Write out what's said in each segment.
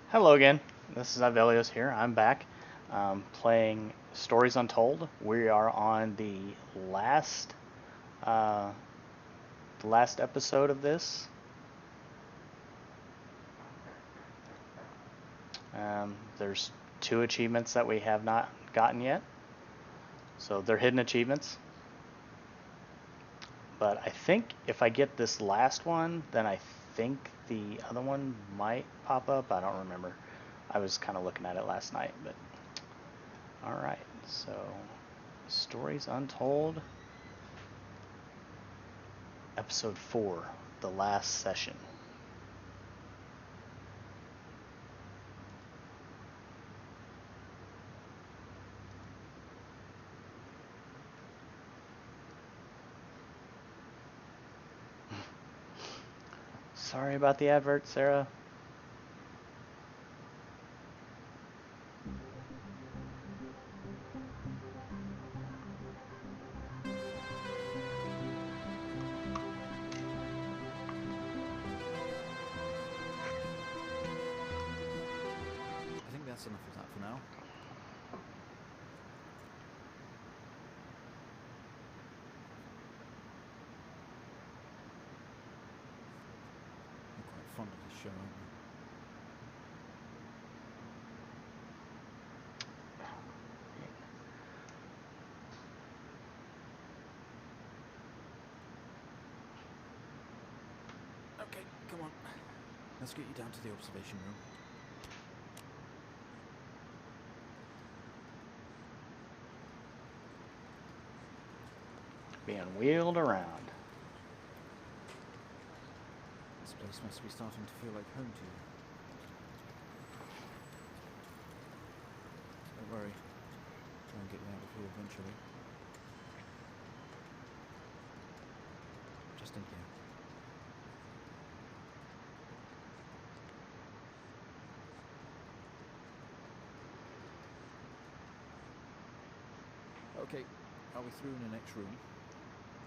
Hello again. This is Avelios here. I'm back playing Stories Untold. We are on uh, the last episode of this. There's two achievements that we have not gotten yet, so they're hidden achievements. But I think if I get this last one, then I think the other one might pop up. I don't remember. I was kind of looking at it last night, but all right. So, Stories Untold. Episode 4, The Last Session. Sorry about the advert, Sarah. I think that's enough of that for now. We're quite fond of this show, aren't we? Okay, come on. Let's get you down to the observation room. Being wheeled around. This place must be starting to feel like home to you. Don't worry. Try and get you out of here eventually. Just in here. Okay, are we through in the next room?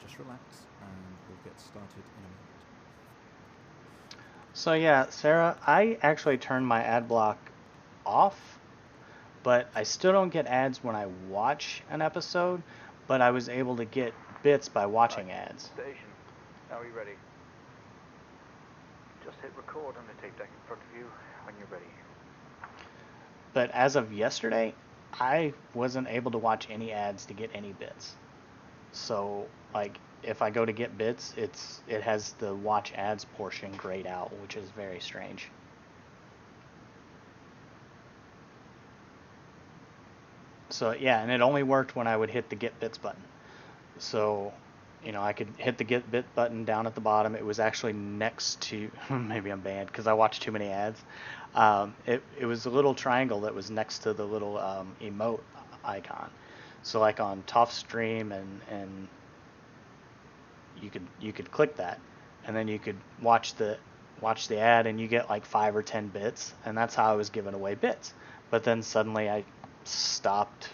Just relax and we'll get started in a minute. So yeah, Sarah, I actually turned my ad block off, but I still don't get ads when I watch an episode, but I was able to get bits by watching ads. Station. Are we ready? Just hit record on the tape deck in front of you when you're ready. But as of yesterday, I wasn't able to watch any ads to get any bits. So, like, if I go to get bits, it has the watch ads portion grayed out, which is very strange. So yeah, and it only worked when I would hit the get bits button. So, I could hit the get bit button down at the bottom. It was actually next to maybe I'm banned because I watched too many ads. It was a little triangle that was next to the little emote icon. So like on Tough Stream and you could click that, and then you could watch the ad, and you get like 5 or 10 bits, and that's how I was giving away bits. But then suddenly I stopped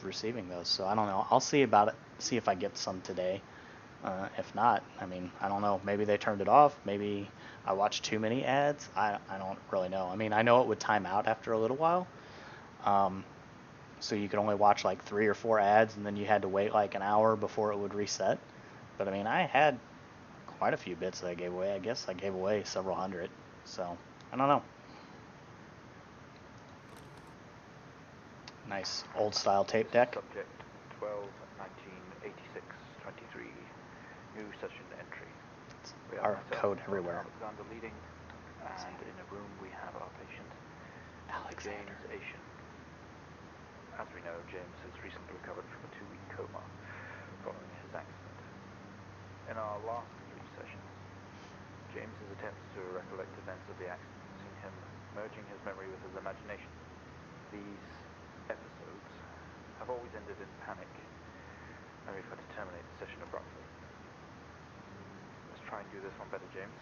receiving those. So I don't know. I'll see about it. See if I get some today. If not, I mean, I don't know. Maybe they turned it off. Maybe I watched too many ads. I don't really know. I mean, I know it would time out after a little while. So you could only watch like 3 or 4 ads, and then you had to wait like an hour before it would reset. But I mean, I had quite a few bits that I gave away. I guess I gave away several hundred. So I don't know. Nice old style tape deck. Subject 12/19/86/23. New session entry. We Our myself, code Dr. everywhere. Alexander leading, and in a room we have our patient, Alexander. James Asian. As we know, James has recently recovered from a 2-week coma following his accident. In our last 3 sessions, James's attempts to recollect events of the accident have seen him merging his memory with his imagination. These episodes have always ended in panic, and we've had to terminate the session abruptly. Let's try and do this one better, James.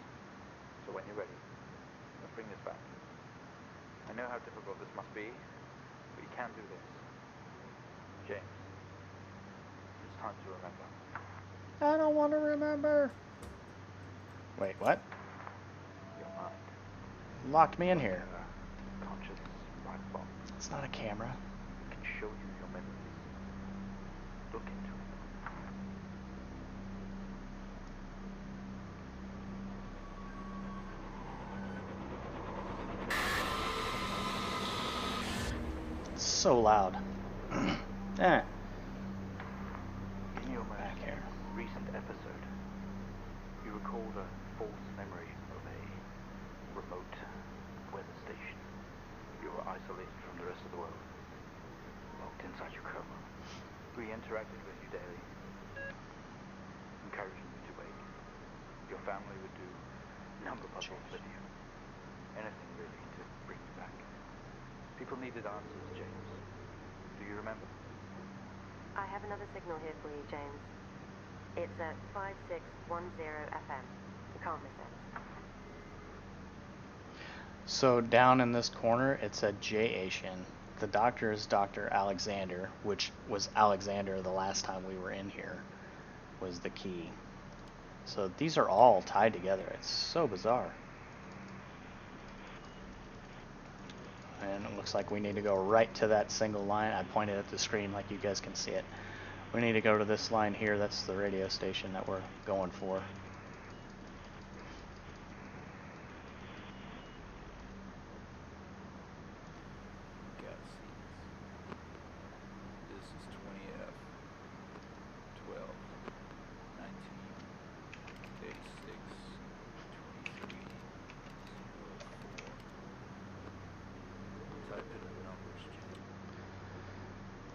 So when you're ready, let's bring this back. I know how difficult this must be, but you can do this. James, it's time to remember. I don't want to remember. Wait, what? Your mind. locked me in Like here. a conscious black box. It's not a camera. It can show you your memories. Look into it. It's so loud. Eh. In your most Back here. recent episode, you recalled a false memory of a remote weather station. You were isolated from the rest of the world, locked inside your coma. We interacted with you daily, encouraging you to wake. Your family would do number puzzles with you. Anything really to bring you back. People needed answers, James. Do you remember? I have another signal here for you, James. It's at 5610 FM. You can't miss it. So down in this corner, it said J-Asian. The doctor is Dr. Alexander, which was Alexander the last time we were in here, was the key. So these are all tied together. It's so bizarre. And it looks like we need to go right to that single line. I pointed at the screen like you guys can see it. We need to go to this line here. That's the radio station that we're going for. Gotta see this. This is 20F, 12, 19, 86, 23, 04. Type in the numbers, Jim.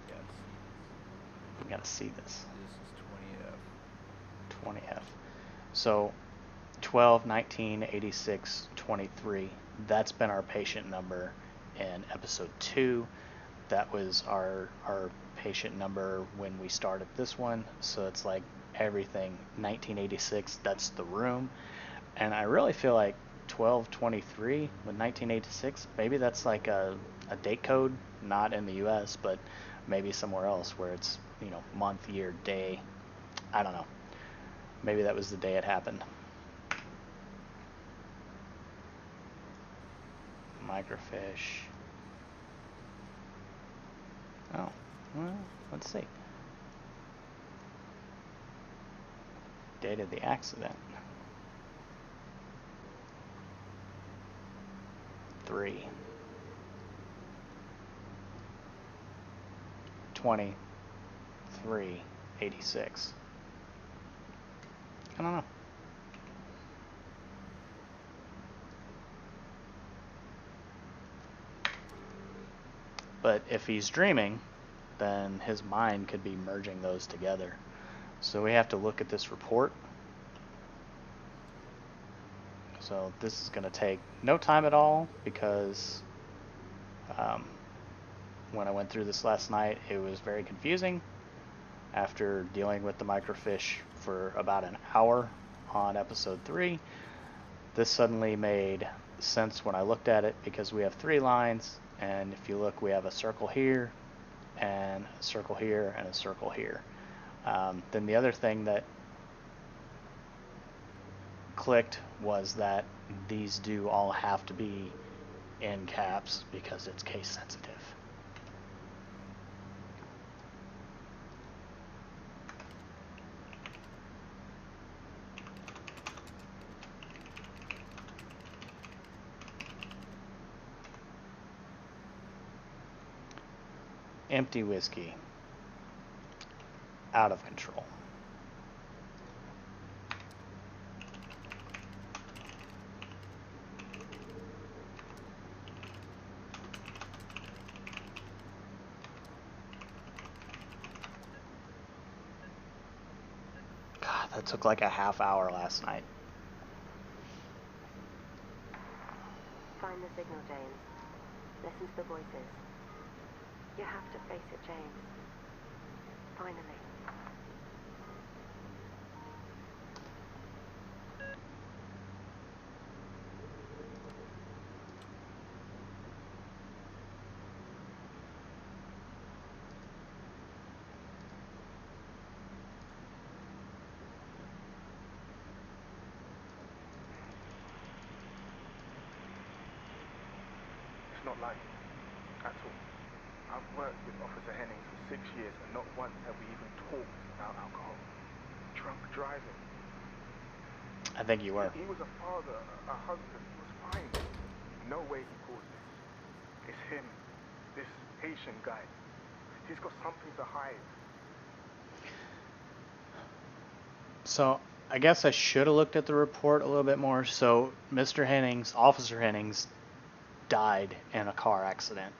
Gotta see We this. gotta see this. This is 20F. 20F. So 12, 19, 86, 23. That's been our patient number in episode 2. That was our patient number when we started this one. So it's like everything 1986, that's the room. And I really feel like 1223 with 1986, maybe that's like a date code, not in the US, but maybe somewhere else where it's, you know, month, year, day. I don't know. Maybe that was the day it happened. Microfiche. Oh, well, let's see. Date of the accident. 3. 23, 86. I don't know. But if he's dreaming, then his mind could be merging those together. So we have to look at this report. So this is going to take no time at all because when I went through this last night, it was very confusing. After dealing with the microfiche for about an hour on episode 3, this suddenly made sense when I looked at it because we have 3 lines, and if you look, we have a circle here, and a circle here, and a circle here. Then the other thing that clicked was that these do all have to be in caps because it's case sensitive. Empty whiskey. Out of control. God, that took like a half hour last night. Find the signal, James. Listen to the voices. You have to face it, James. Finally. not like it. At all. I've worked with Officer Hennings for 6 years, and not once have we even talked about alcohol. Drunk driving. I think you were. He was a father, a husband. He was fine. No way he caused this. It's him. This Haitian guy. He's got something to hide. So I guess I should have looked at the report a little bit more. So Mr. Hennings, Officer Hennings, died in a car accident.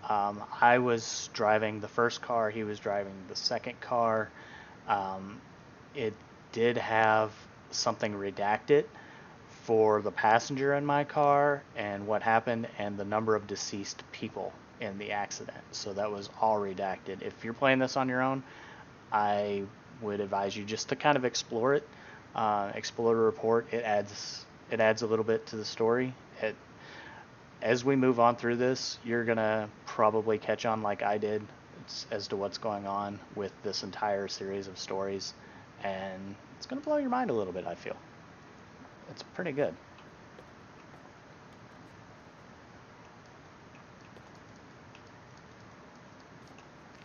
I was driving the first car. He was driving the second car. It did have something redacted for the passenger in my car and what happened and the number of deceased people in the accident. So that was all redacted. If you're playing this on your own, I would advise you just to kind of explore it, explore the report. It adds a little bit to the story. As we move on through this, you're gonna probably catch on like I did as to what's going on with this entire series of stories, and it's gonna blow your mind a little bit. I feel it's pretty good.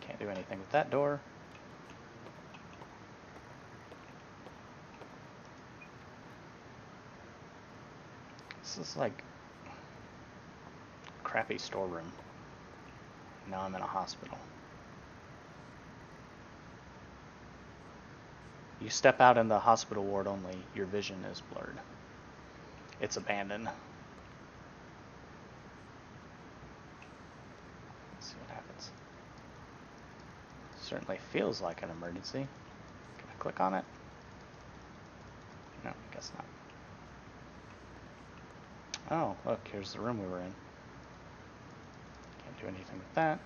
Can't do anything with that door. This is like a crappy storeroom. Now I'm in a hospital. You step out in the hospital ward only, your vision is blurred. It's abandoned. Let's see what happens. Certainly feels like an emergency. Can I click on it? No, I guess not. Oh, look, here's the room we were in. Can't do anything with that.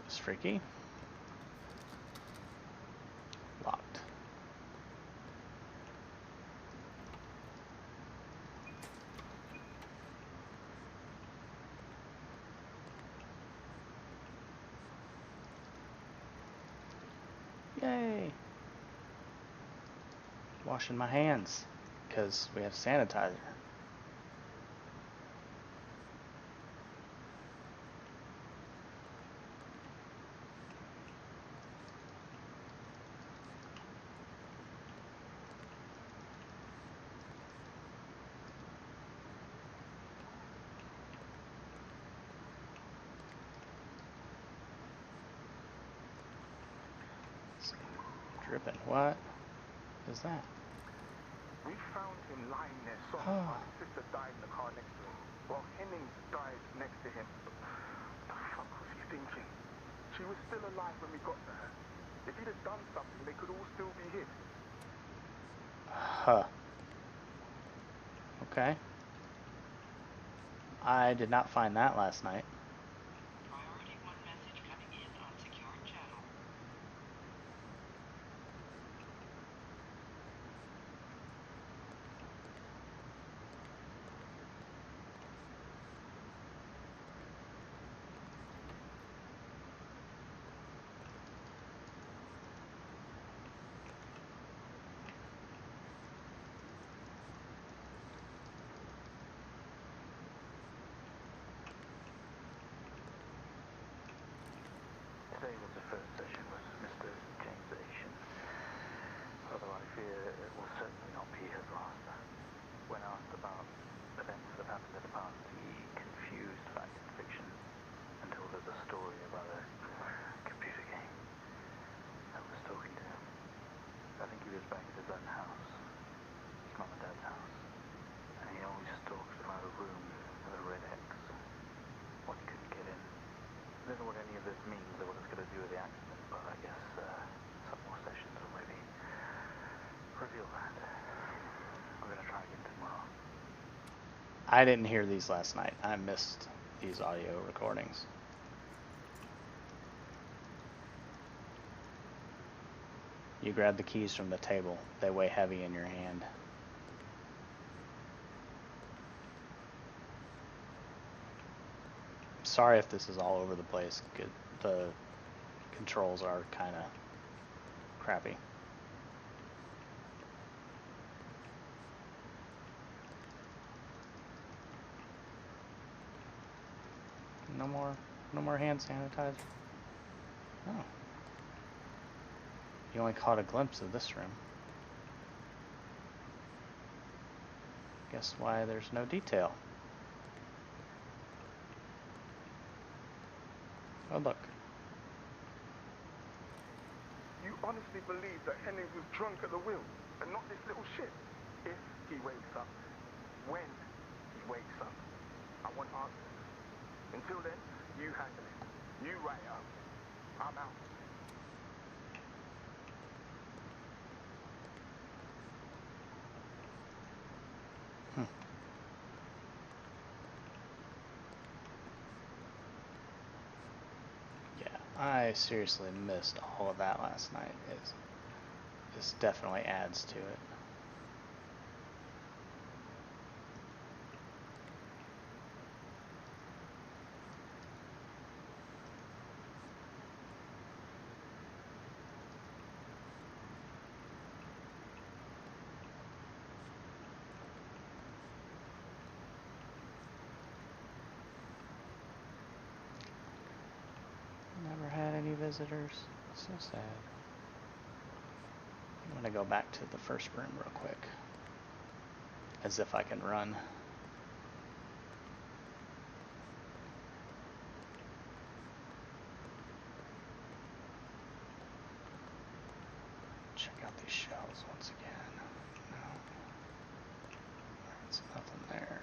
It's freaky. Locked. Yay! Washing my hands because we have sanitizer. Dripping. What is that? We found him lying there sobbing while his sister died in the car next to him, while Hennings died next to him. What the fuck was he thinking? She was still alive when we got to her. If he'd have done something, they could all still be hid. Huh. Okay. I did not find that last night. Priority 1 message coming in on secured channel. Today was the first session with Mr. James Asian, although I fear it will certainly not be his last. When asked about events that happened in the past, he confused fact and fiction and told us a story about a computer game that was talking to him. I think he was back at his own house, his mum and dad's house, and he always talked about a room with a red X. One he couldn't get in. I don't know what any of this means or what it's going to do with the accident, but I guess some more sessions will maybe reveal that. I'm going to try again tomorrow. I didn't hear these last night. I missed these audio recordings. You grab the keys from the table. They weigh heavy in your hand. Sorry if this is all over the place. The controls are kind of crappy. No more hand sanitizer. Oh. You only caught a glimpse of this room. Guess why there's no detail. Oh, look. You honestly believe that Hennings was drunk at the wheel and not this little shit? If he wakes up, when he wakes up, I want answers. Until then, you handle it. You write it up. I'm out. Yeah, I seriously missed all of that last night. This definitely adds to it. Never had any visitors. So sad. I'm gonna go back to the first room real quick. As if I can run. Check out these shelves once again. No. There's nothing there.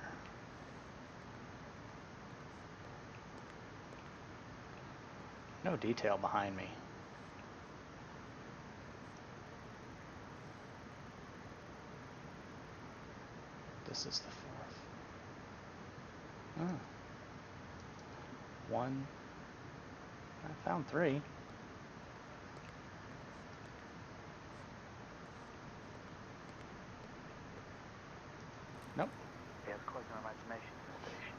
No detail behind me. This is the fourth. Oh. One. I found three. Nope. He has quite an imagination, Mr. Station.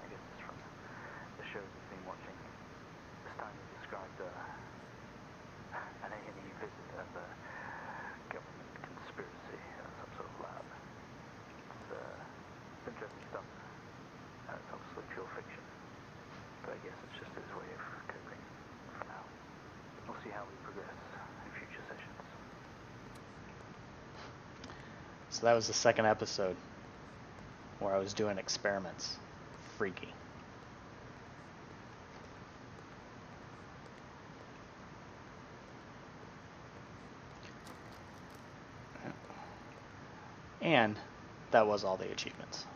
I guess it's from the shows he's been watching. This time he described an A&E visit as a government conspiracy, some sort of lab. It's interesting stuff. It's obviously pure fiction. But I guess it's just his way of coping for now. We'll see how we progress in future sessions. So that was the second episode where I was doing experiments. Freaky. And that was all the achievements.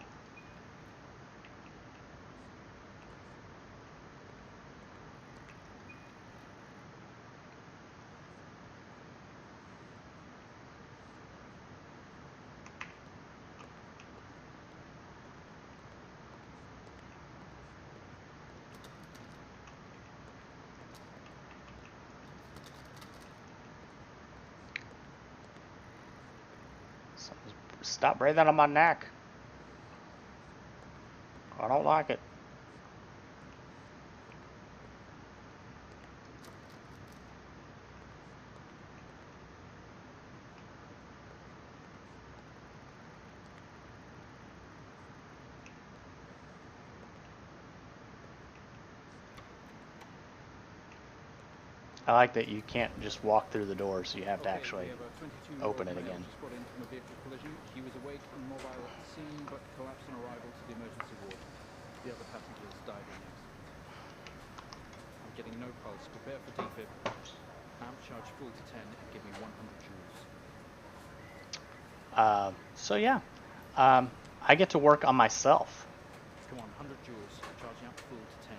Stop breathing on my neck. I don't like it. I like that you can't just walk through the doors, you have to actually open it again. Just got in from a vehicle collision. He was awake and mobile at the scene, but collapsed on arrival to the emergency ward. The other passengers died in the accident. I'm getting no pulse. Prepare for defib. Amp charge full to 10 and give me 100 joules. So yeah, I get to work on myself. Come on, 100 joules. Charging up full to 10.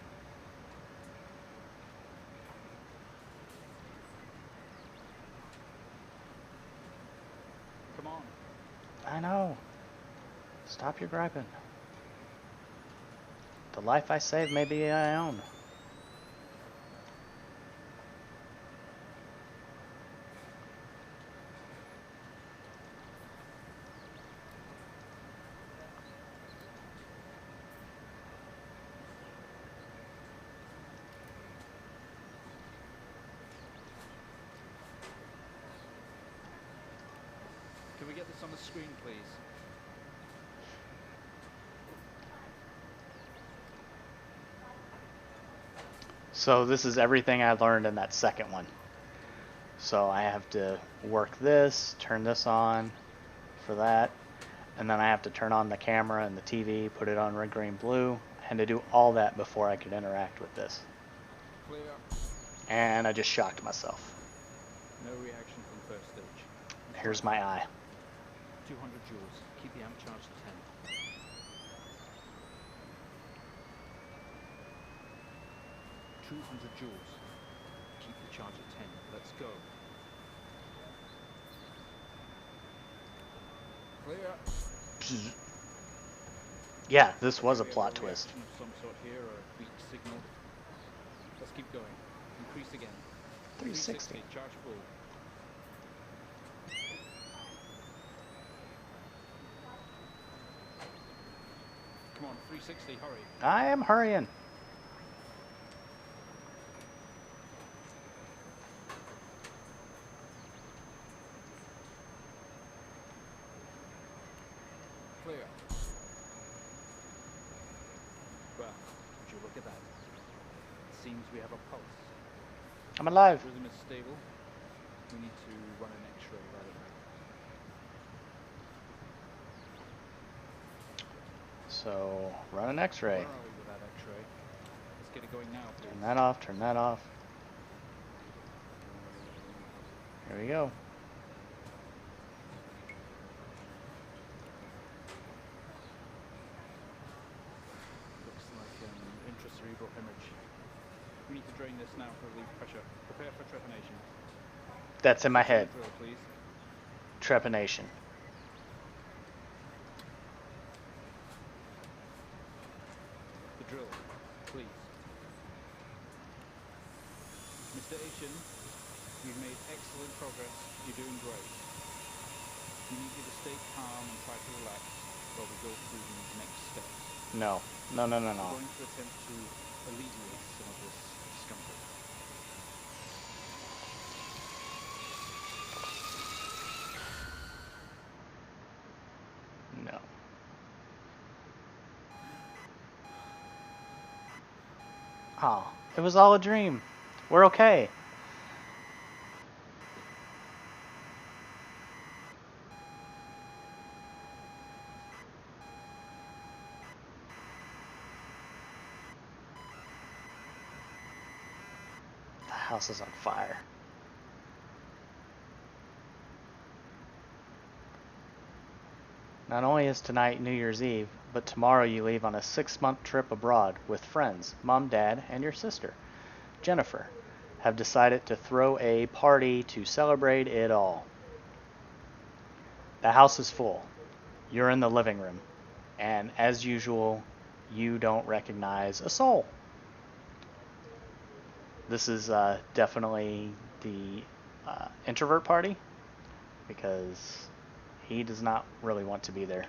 Come on. I know. Stop your griping. The life I save may be I own. on the screen, please. So this is everything I learned in that second one. So I have to work this, turn this on for that, and then I have to turn on the camera and the TV, put it on red, green, blue, and to do all that before I could interact with this. Clear. And I just shocked myself. No reaction from first stage. Here's my eye. 200 joules. Keep the amp charged to 10. 200 joules. Keep the charge at 10. Let's go. Clear. Yeah, this was a Maybe plot a twist. reaction of some sort here, or a weak signal. Let's keep going. Increase again. 360. Charge full. Come on, 360, hurry. I am hurrying. Clear. Well, would you look at that? It seems we have a pulse. I'm alive. Rhythm is stable. We need to run an X-ray right away. So, run an Where X-ray. are we with that X-ray? Let's get it going now, please. Turn that off, turn that off. Here we go. Looks like an intracerebral hemorrhage. We need to drain this now for relief pressure. Prepare for trepanation. That's in my head. Drill, please. Trepanation. The drill, please. Mr. Asian, you've made excellent progress. You're doing great. We need you to stay calm and try to relax while we go through these next steps. No. No, no, no, no. We're going to attempt to alleviate some of this discomfort. No. Oh, it was all a dream. We're okay. The house is on fire. Not only is tonight New Year's Eve, but tomorrow you leave on a 6-month trip abroad with friends. Mom, Dad, and your sister, Jennifer, have decided to throw a party to celebrate it all. The house is full. You're in the living room. And as usual, you don't recognize a soul. This is definitely the introvert party, because he does not really want to be there.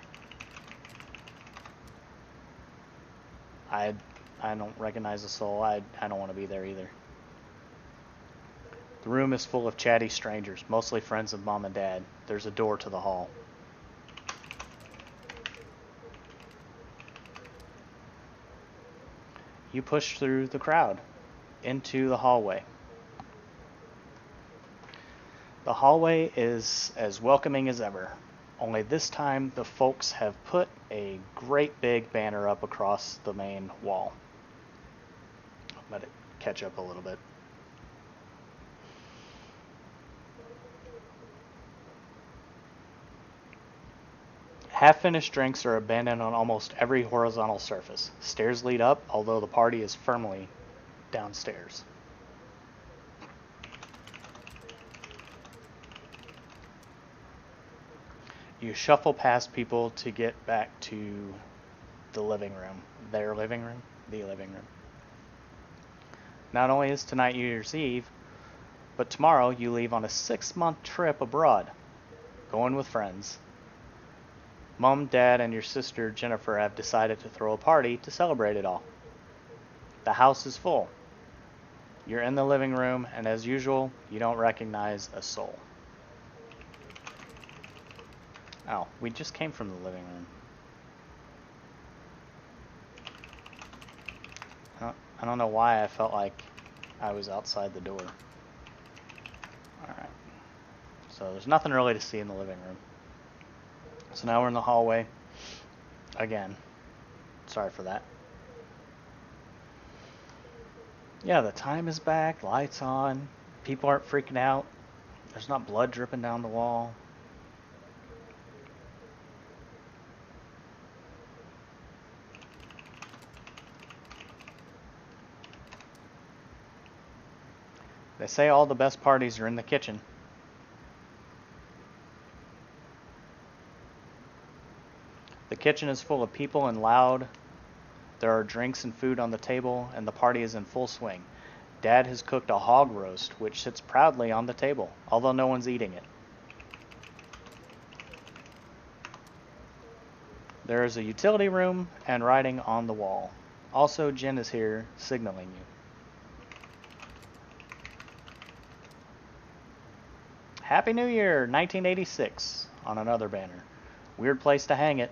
I don't recognize a soul. I don't want to be there either. The room is full of chatty strangers, mostly friends of Mom and Dad. There's a door to the hall. You push through the crowd into the hallway. The hallway is as welcoming as ever, only this time the folks have put a great big banner up across the main wall. Let it catch up a little bit. Half-finished drinks are abandoned on almost every horizontal surface. Stairs lead up, although the party is firmly downstairs. You shuffle past people to get back to the living room. Their living room? The living room. Not only is tonight New Year's Eve, but tomorrow you leave on a 6-month trip abroad, going with friends. Mom, Dad, and your sister Jennifer have decided to throw a party to celebrate it all. The house is full. You're in the living room, and as usual, you don't recognize a soul. Oh, we just came from the living room. I don't know why I felt like I was outside the door. Alright. So there's nothing really to see in the living room. So now we're in the hallway. Again. Sorry for that. Yeah, the time is back. Lights on. People aren't freaking out. There's not blood dripping down the wall. They say all the best parties are in the kitchen. The kitchen is full of people and loud. There are drinks and food on the table, and the party is in full swing. Dad has cooked a hog roast, which sits proudly on the table, although no one's eating it. There is a utility room and writing on the wall. Also, Jen is here, signaling you. Happy New Year, 1986, on another banner. Weird place to hang it.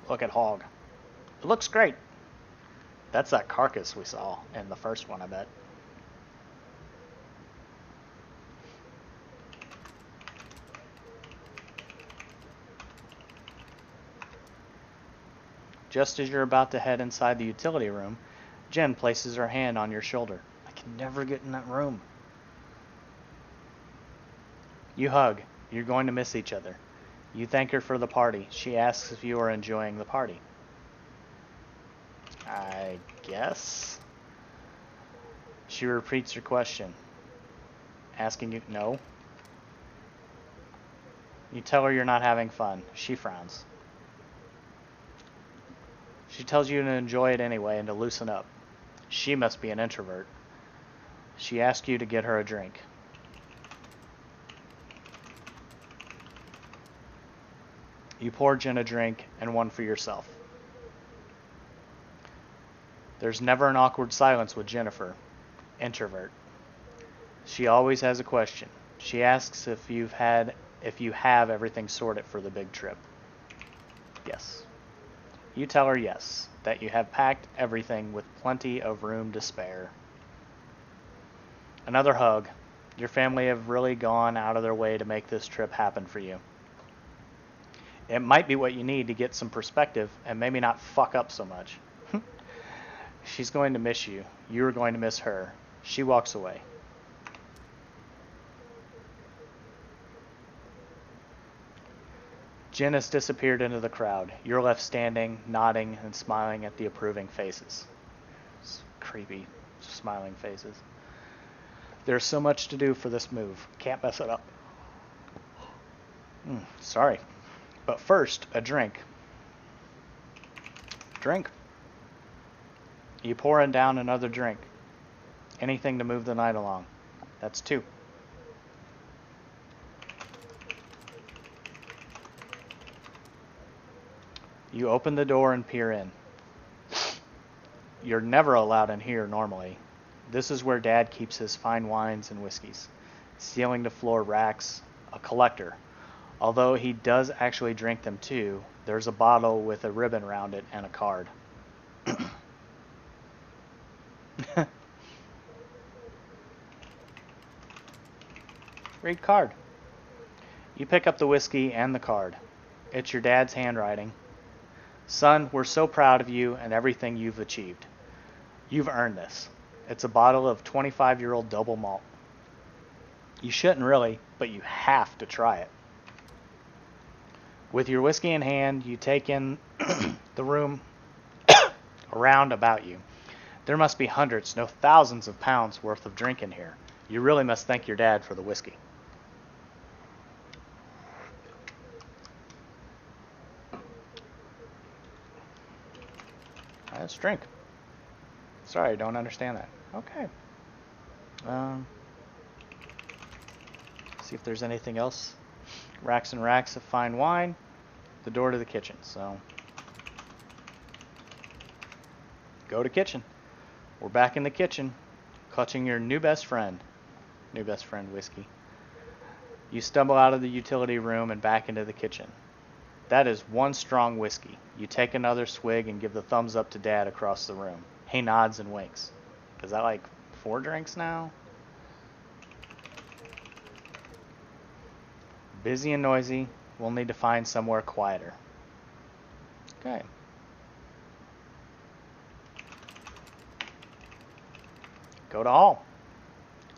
Look at Hog. It looks great. That's that carcass we saw in the first one, I bet. Just as you're about to head inside the utility room, Jen places her hand on your shoulder. I can never get in that room. You hug. You're going to miss each other. You thank her for the party. She asks if you are enjoying the party. I guess. She repeats your question, asking you no. You tell her you're not having fun. She frowns. She tells you to enjoy it anyway and to loosen up. She must be an introvert. She asks you to get her a drink. You pour Jen a drink and one for yourself. There's never an awkward silence with Jennifer. Introvert. She always has a question. She asks if you have everything sorted for the big trip. Yes. You tell her yes, that you have packed everything with plenty of room to spare. Another hug. Your family have really gone out of their way to make this trip happen for you. It might be what you need to get some perspective and maybe not fuck up so much. She's going to miss you. You are going to miss her. She walks away. Jen has disappeared into the crowd. You're left standing, nodding, and smiling at the approving faces. It's creepy, smiling faces. There's so much to do for this move. Can't mess it up. Sorry. But first, a drink. Drink. You pour in down another drink. Anything to move the night along. That's 2. You open the door and peer in. You're never allowed in here normally. This is where Dad keeps his fine wines and whiskeys. Ceiling to floor racks, a collector. Although he does actually drink them too, there's a bottle with a ribbon around it and a card. Read card. You pick up the whiskey and the card. It's your dad's handwriting. Son, we're so proud of you and everything you've achieved. You've earned this. It's a bottle of 25-year-old double malt. You shouldn't really, but you have to try it. With your whiskey in hand, you take in the room around about you. There must be hundreds, no thousands of pounds worth of drink in here. You really must thank your dad for the whiskey. Let's drink. Sorry, I don't understand that. Okay. See if there's anything else. Racks and racks of fine wine. The door to the kitchen. So, go to kitchen. We're back in the kitchen, clutching your new best friend. New best friend, whiskey. You stumble out of the utility room and back into the kitchen. That is one strong whiskey. You take another swig and give the thumbs up to Dad across the room. He nods and winks. Is that like 4 drinks now? Busy and noisy. We'll need to find somewhere quieter. Okay. Go to hall.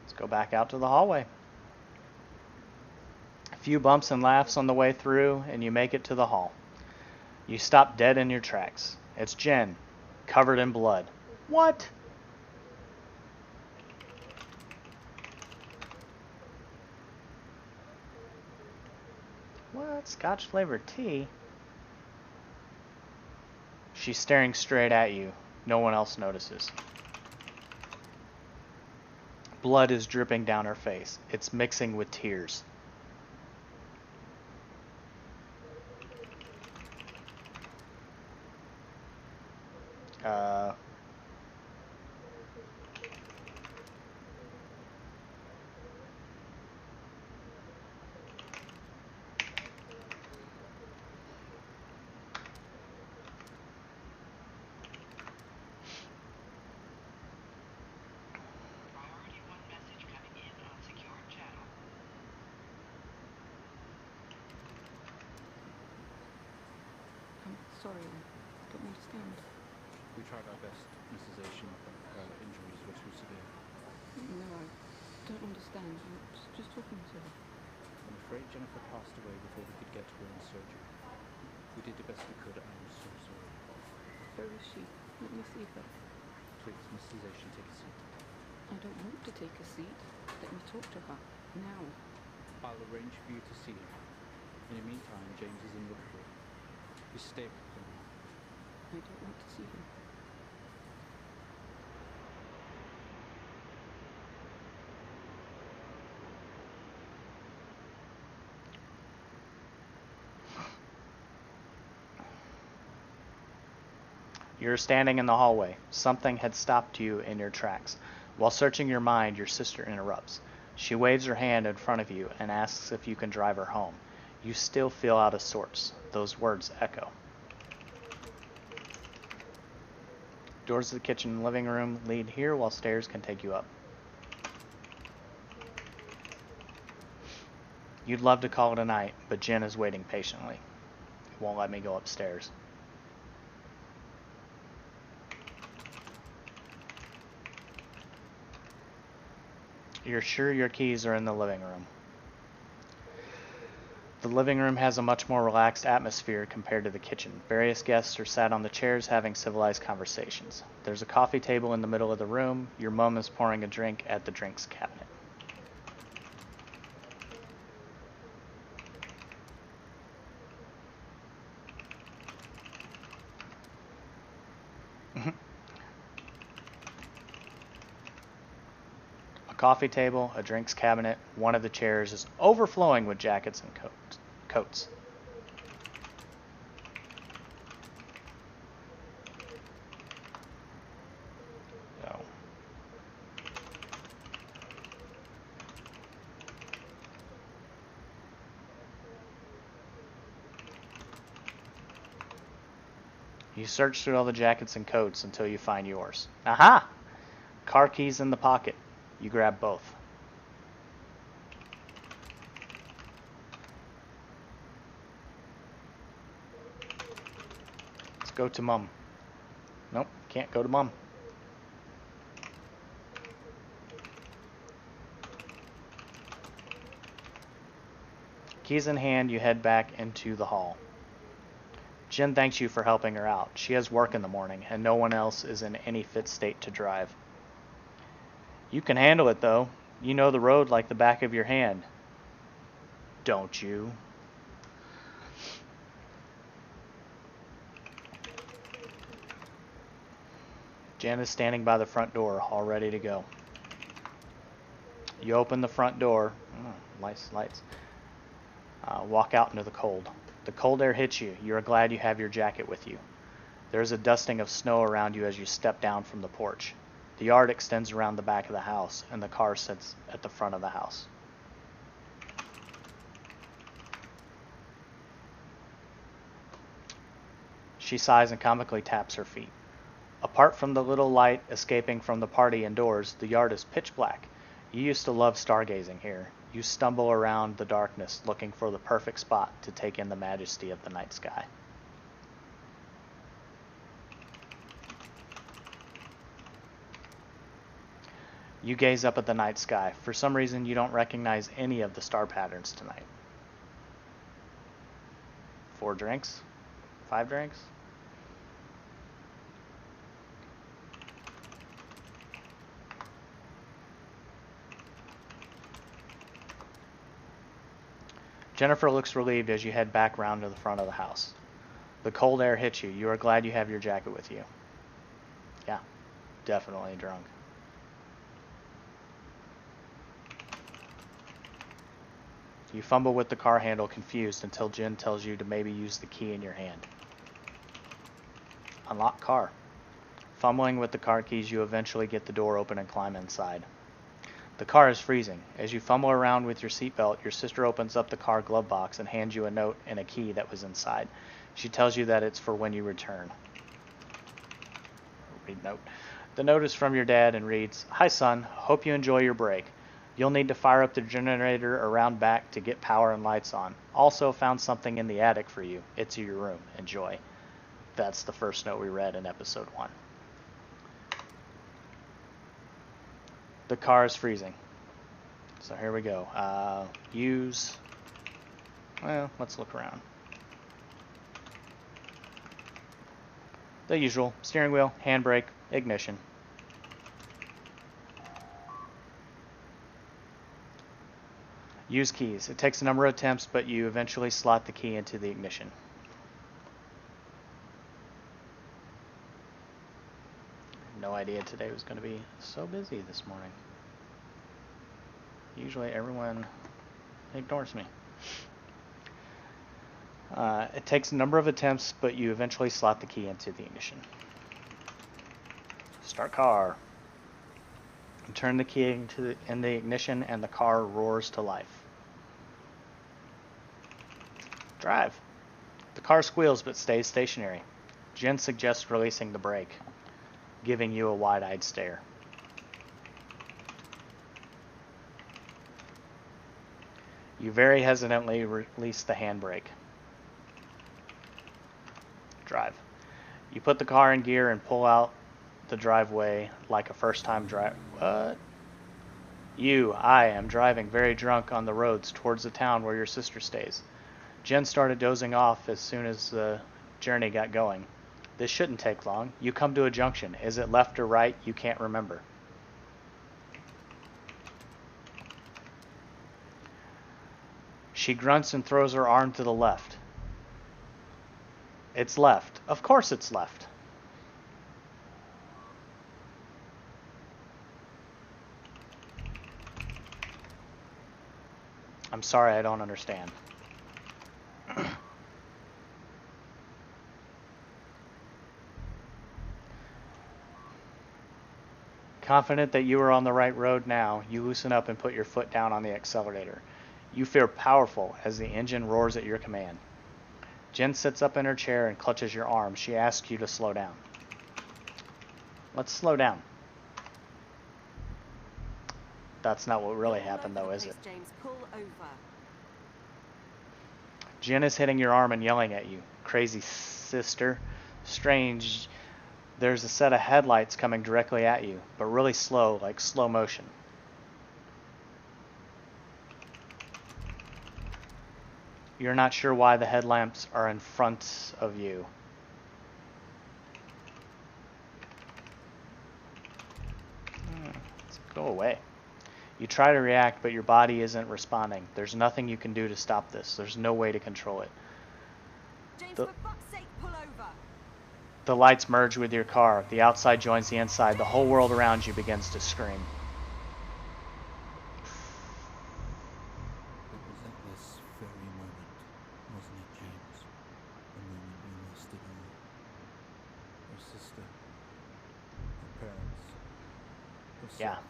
Let's go back out to the hallway. A few bumps and laughs on the way through, and you make it to the hall. You stop dead in your tracks. It's Jen, covered in blood. What? What? Scotch flavored tea? She's staring straight at you. No one else notices. Blood is dripping down her face. It's mixing with tears. Priority 1 message coming in on secure channel. I'm sorry, I don't understand. We tried our best, Mrs. Asian, but her injuries were too severe. No, I don't understand. I'm just talking to her. I'm afraid Jennifer passed away before we could get to her in surgery. We did the best we could, and I'm so sorry. Where is she? Let me see her. Please, Mrs. Asian, take a seat. I don't want to take a seat. Let me talk to her. Now. I'll arrange for you to see her. In the meantime, James is in Liverpool. He's stable for now. I don't want to see him. You're standing in the hallway. Something had stopped you in your tracks. While searching your mind, your sister interrupts. She waves her hand in front of you and asks if you can drive her home. You still feel out of sorts. Those words echo. Doors to the kitchen and living room lead here, while stairs can take you up. You'd love to call it a night, but Jen is waiting patiently. Won't let me go upstairs. You're sure your keys are in the living room. The living room has a much more relaxed atmosphere compared to the kitchen. Various guests are sat on the chairs having civilized conversations. There's a coffee table in the middle of the room. Your mom is pouring a drink at the drinks cabinet. A coffee table, a drinks cabinet. One of the chairs is overflowing with jackets and coats. So, you search through all the jackets and coats until you find yours. Aha! Car keys in the pocket. You grab both. Let's go to Mum. Nope, can't go to Mum. Keys in hand, you head back into the hall. Jen thanks you for helping her out. She has work in the morning, and no one else is in any fit state to drive. You can handle it, though. You know the road like the back of your hand. Don't you? Jen is standing by the front door, all ready to go. You open the front door. Lights. Walk out into the cold. The cold air hits you. You are glad you have your jacket with you. There is a dusting of snow around you as you step down from the porch. The yard extends around the back of the house, and the car sits at the front of the house. She sighs and comically taps her feet. Apart from the little light escaping from the party indoors, the yard is pitch black. You used to love stargazing here. You stumble around the darkness looking for the perfect spot to take in the majesty of the night sky. You gaze up at the night sky. For some reason, you don't recognize any of the star patterns tonight. 4 drinks? 5 drinks? Jennifer looks relieved as you head back round to the front of the house. The cold air hits you. You are glad you have your jacket with you. Yeah, definitely drunk. You fumble with the car handle, confused, until Jen tells you to maybe use the key in your hand. Unlock car. Fumbling with the car keys, you eventually get the door open and climb inside. The car is freezing. As you fumble around with your seatbelt, your sister opens up the car glove box and hands you a note and a key that was inside. She tells you that it's for when you return. Read note. The note is from your dad and reads, "Hi son, hope you enjoy your break. You'll need to fire up the generator around back to get power and lights on. Also found something in the attic for you. It's your room. Enjoy." That's the first note we read in episode 1. The car is freezing. So here we go. Let's look around. The usual. Steering wheel, handbrake, ignition. Use keys. It takes a number of attempts, but you eventually slot the key into the ignition. No idea today was going to be so busy this morning. Usually everyone ignores me. It takes a number of attempts, but you eventually slot the key into the ignition. Start car. You turn the key in the ignition and the car roars to life. Drive. The car squeals but stays stationary. Jen suggests releasing the brake, giving you a wide-eyed stare. You very hesitantly release the handbrake. Drive. You put the car in gear and pull out the driveway like a first-time driver. What? I am driving very drunk on the roads towards the town where your sister stays. Jen started dozing off as soon as the journey got going. This shouldn't take long. You come to a junction. Is it left or right? You can't remember. She grunts and throws her arm to the left. It's left. Of course it's left. I'm sorry, I don't understand. Confident that you are on the right road now, you loosen up and put your foot down on the accelerator. You feel powerful as the engine roars at your command. Jen sits up in her chair and clutches your arm. She asks you to slow down. Let's slow down. That's not what really happened, though, is it? James, pull over. Jen is hitting your arm and yelling at you. Crazy sister. Strange. There's a set of headlights coming directly at you, but really slow, like slow motion. You're not sure why the headlamps are in front of you. Let's go away. You try to react, but your body isn't responding. There's nothing you can do to stop this. There's no way to control it. James, for fuck's sake, pull over. The lights merge with your car. The outside joins the inside. The whole world around you begins to scream. It was at this very moment, wasn't it, James? The moment you lost it all. Your sister, your parents, was Yeah. soft.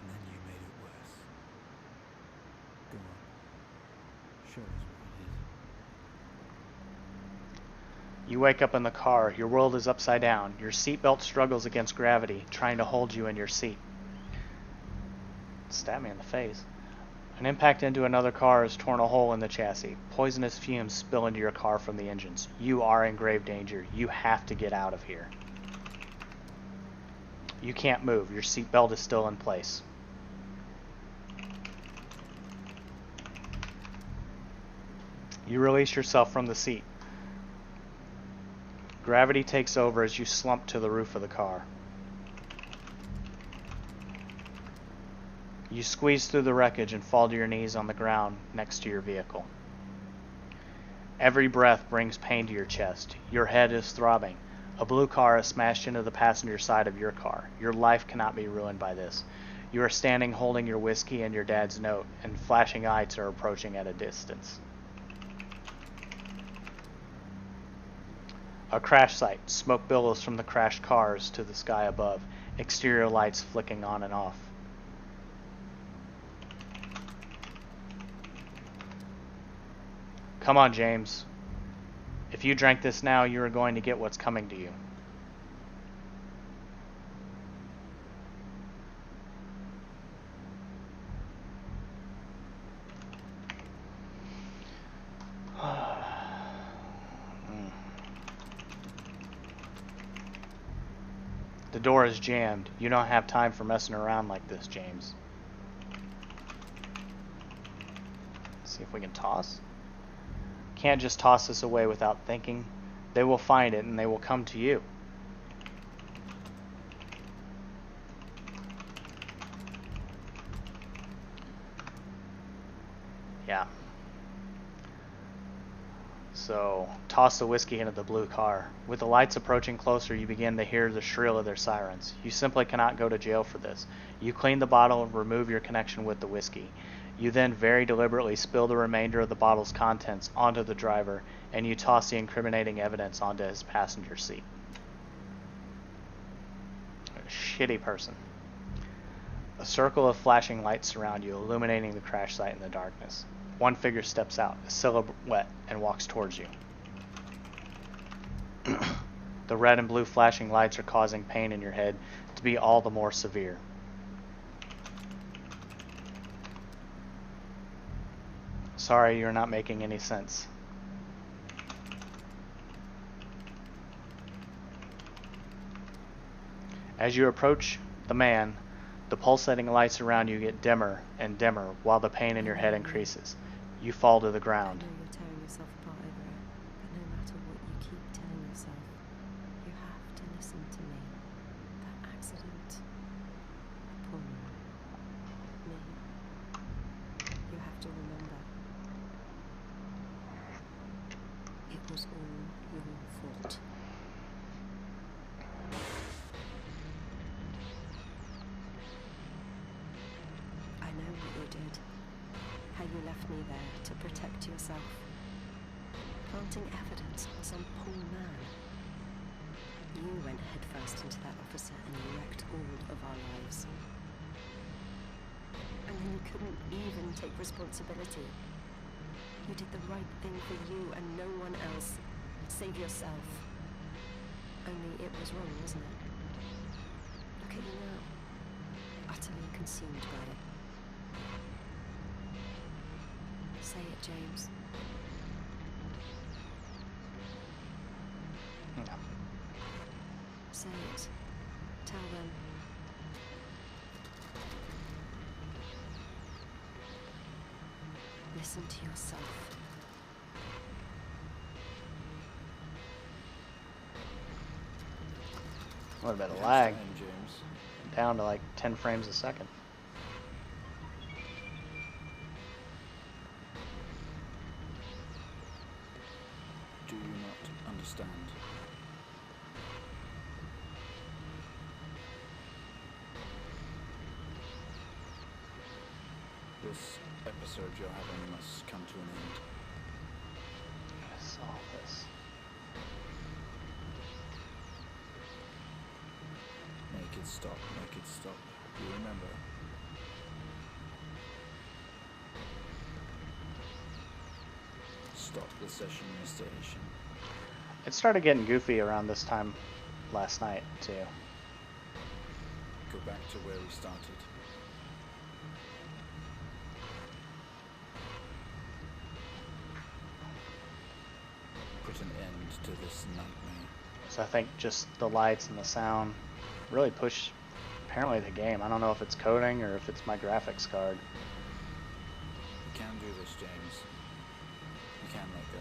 And then you made it worse. Go on. Show us what it is. You wake up in the car. Your world is upside down. Your seatbelt struggles against gravity, trying to hold you in your seat. Stab me in the face. An impact into another car has torn a hole in the chassis. Poisonous fumes spill into your car from the engines. You are in grave danger. You have to get out of here. You can't move. Your seatbelt is still in place. You release yourself from the seat. Gravity takes over as you slump to the roof of the car. You squeeze through the wreckage and fall to your knees on the ground next to your vehicle. Every breath brings pain to your chest. Your head is throbbing. A blue car has smashed into the passenger side of your car. Your life cannot be ruined by this. You are standing holding your whiskey and your dad's note, and flashing lights are approaching at a distance. A crash site. Smoke billows from the crashed cars to the sky above. Exterior lights flicking on and off. Come on, James. If you drank this now, you are going to get what's coming to you. The door is jammed. You don't have time for messing around like this, James. Let's see if we can toss. Can't just toss this away without thinking. They will find it and they will come to you. Yeah. So, toss the whiskey into the blue car. With the lights approaching closer, you begin to hear the shrill of their sirens. You simply cannot go to jail for this. You clean the bottle and remove your connection with the whiskey. You then very deliberately spill the remainder of the bottle's contents onto the driver, and you toss the incriminating evidence onto his passenger seat. A shitty person. A circle of flashing lights surround you, illuminating the crash site in the darkness. One figure steps out, a silhouette, and walks towards you. The red and blue flashing lights are causing pain in your head to be all the more severe. Sorry, you're not making any sense. As you approach the man, the pulsating lights around you get dimmer and dimmer while the pain in your head increases. You fall to the ground. I know you're tearing yourself apart over it, but no matter what you keep telling yourself, you have to listen to me. That accident, upon me. You have to remember. It was all your fault. I know what you did. How you left me there to protect yourself. Planting evidence on some poor man. You went headfirst into that officer and you wrecked all of our lives. And then you couldn't even take responsibility. You did the right thing for you and no one else. Save yourself. Only it was wrong, wasn't it? Look at you now. Utterly consumed by it. Say it, James. No. Say it. Tell them. Listen to yourself. What about a It lag? has to end, James. Down to like 10 frames a second. Do you not understand? This episode you're having must come to an end. I saw this. Make stop, make it stop. Do you remember? Stop the session, Mr. Asian. It started getting goofy around this time last night, too. Go back to where we started. Put an end to this nightmare. So I think just the lights and the sound really push, apparently, the game. I don't know if it's coding or if it's my graphics card. You can do this, James. You can let go.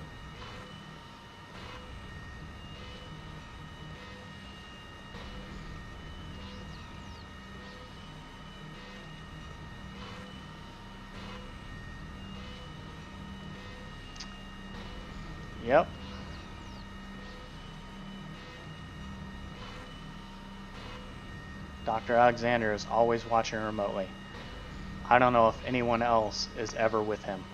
Yep. Dr. Alexander is always watching remotely. I don't know if anyone else is ever with him.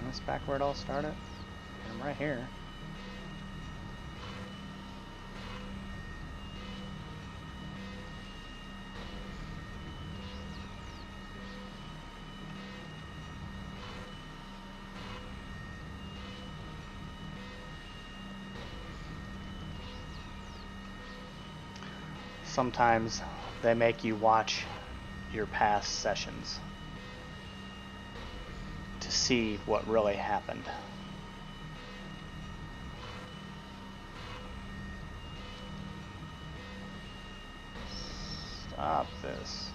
That's back where it all started. I'm right here. Sometimes they make you watch your past sessions to see what really happened. Stop this.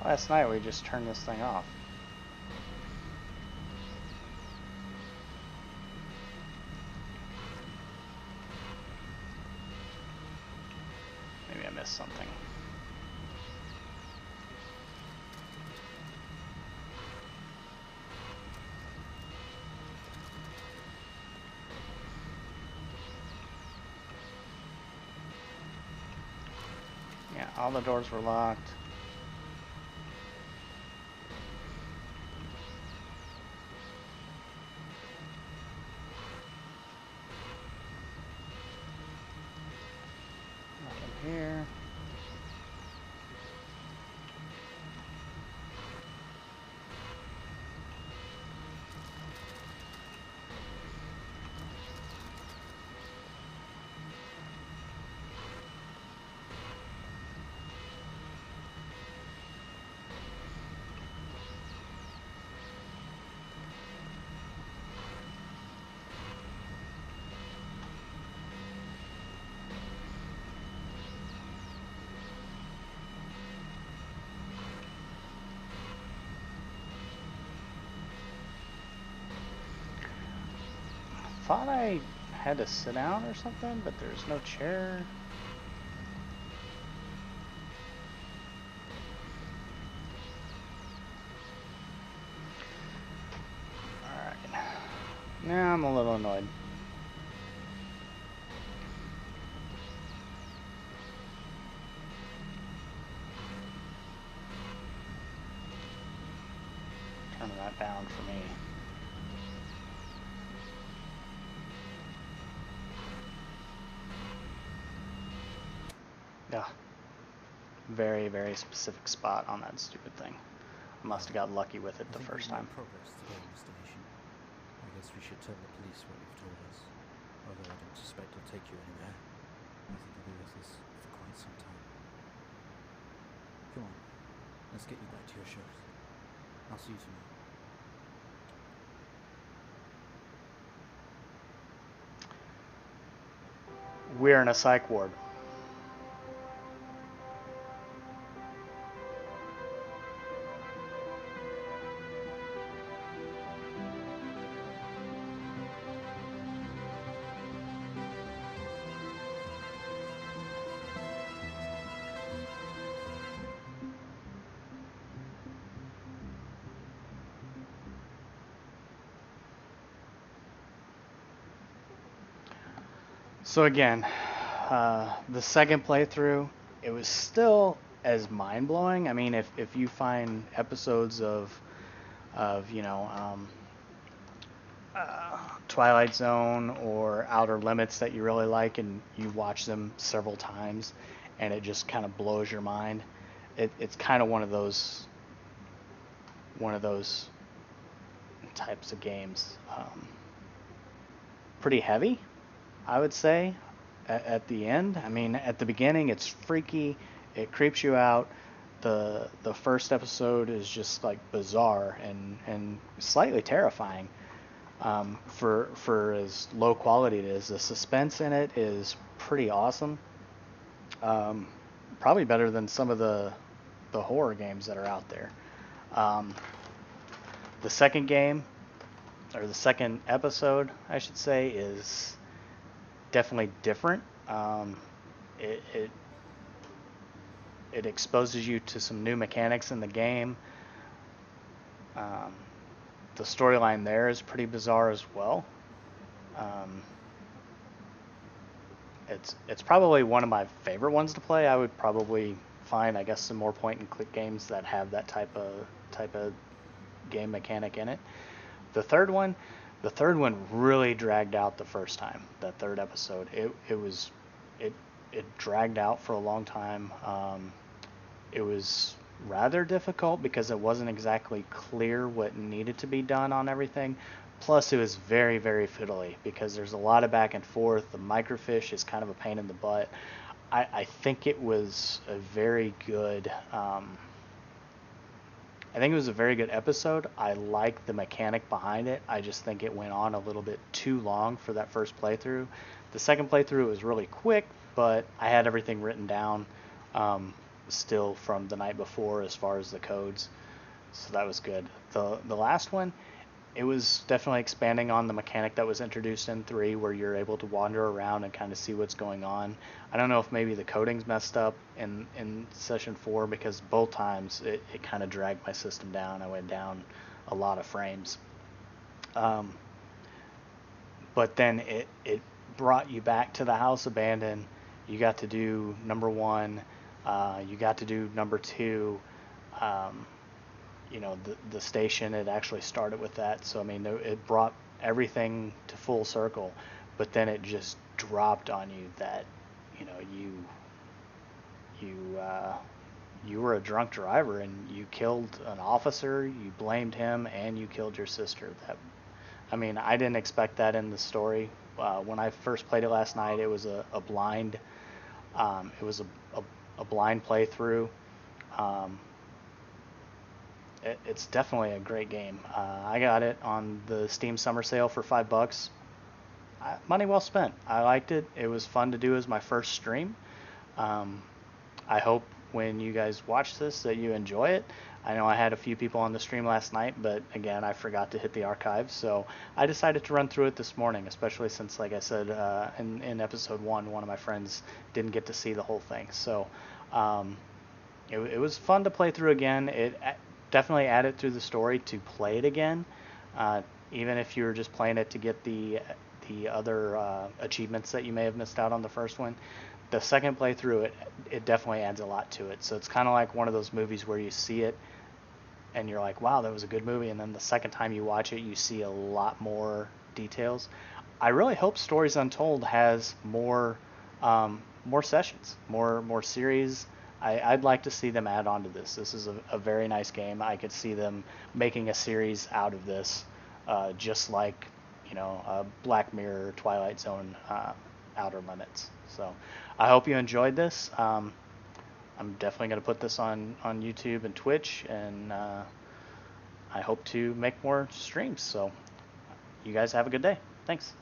Last night we just turned this thing off. Maybe I missed something. Yeah, all the doors were locked. Here. Thought I had to sit down or something, but there's no chair. Alright. Now I'm a little annoyed. Turn that down for me. Yeah. Very, very specific spot on that stupid thing. I must have got lucky with it the first time. Progress today, Mr. Asian. I guess we should tell the police what you've told us. Although I don't suspect it'll take you anywhere. Nothing to do with this for quite some time. Come on, let's get you back to your shows. I'll see you tomorrow. We're in a psych ward. So again, the second playthrough, it was still as mind-blowing. I mean, if you find episodes of Twilight Zone or Outer Limits that you really like, and you watch them several times, and it just kind of blows your mind, it's kind of one of those types of games. Pretty heavy, I would say, at the end. I mean, at the beginning, it's freaky. It creeps you out. The first episode is just like bizarre and slightly terrifying. For as low quality it is, the suspense in it is pretty awesome. Probably better than some of the horror games that are out there. The second game, or the second episode, I should say, is definitely different. It exposes you to some new mechanics in the game. The storyline there is pretty bizarre as well. It's probably one of my favorite ones to play. I would probably find, I guess, some more point and click games that have that type of game mechanic in it. The third one really dragged out the first time. That third episode, it dragged out for a long time. It was rather difficult because it wasn't exactly clear what needed to be done on everything. Plus, it was very, very fiddly because there's a lot of back and forth. The microfiche is kind of a pain in the butt. I think it was a very good. I think it was a very good episode. I like the mechanic behind it. I just think it went on a little bit too long for that first playthrough. The second playthrough was really quick, but I had everything written down still from the night before as far as the codes, so that was good. The last one, it was definitely expanding on the mechanic that was introduced in 3, where you're able to wander around and kind of see what's going on. I don't know if maybe the coding's messed up in session 4, because both times it kind of dragged my system down. I went down a lot of frames. But then it brought you back to the house abandoned. You got to do number 1. You got to do number 2. The station, it actually started with that. So I mean, it brought everything to full circle, but then it just dropped on you that you were a drunk driver and you killed an officer, you blamed him, and you killed your sister. I mean, I didn't expect that in the story. When I first played it last night, it was a blind blind playthrough. It's definitely a great game. I got it on the Steam Summer Sale for $5. Money well spent. I liked it. It was fun to do as my first stream. I hope when you guys watch this that you enjoy it. I know I had a few people on the stream last night, but again, I forgot to hit the archives, so I decided to run through it this morning, especially since, like I said, in episode 1, one of my friends didn't get to see the whole thing. So it was fun to play through again. It definitely added to the story to play it again, even if you were just playing it to get the other achievements that you may have missed out on the first one. The second playthrough, it definitely adds a lot to it. So it's kind of like one of those movies where you see it and you're like, wow, that was a good movie, and then the second time you watch it, you see a lot more details. I really hope Stories Untold has more sessions, more series. I'd like to see them add on to this. This is a very nice game. I could see them making a series out of this, just like Black Mirror, Twilight Zone, Outer Limits. So I hope you enjoyed this. I'm definitely going to put this on YouTube and Twitch, and I hope to make more streams. So you guys have a good day. Thanks.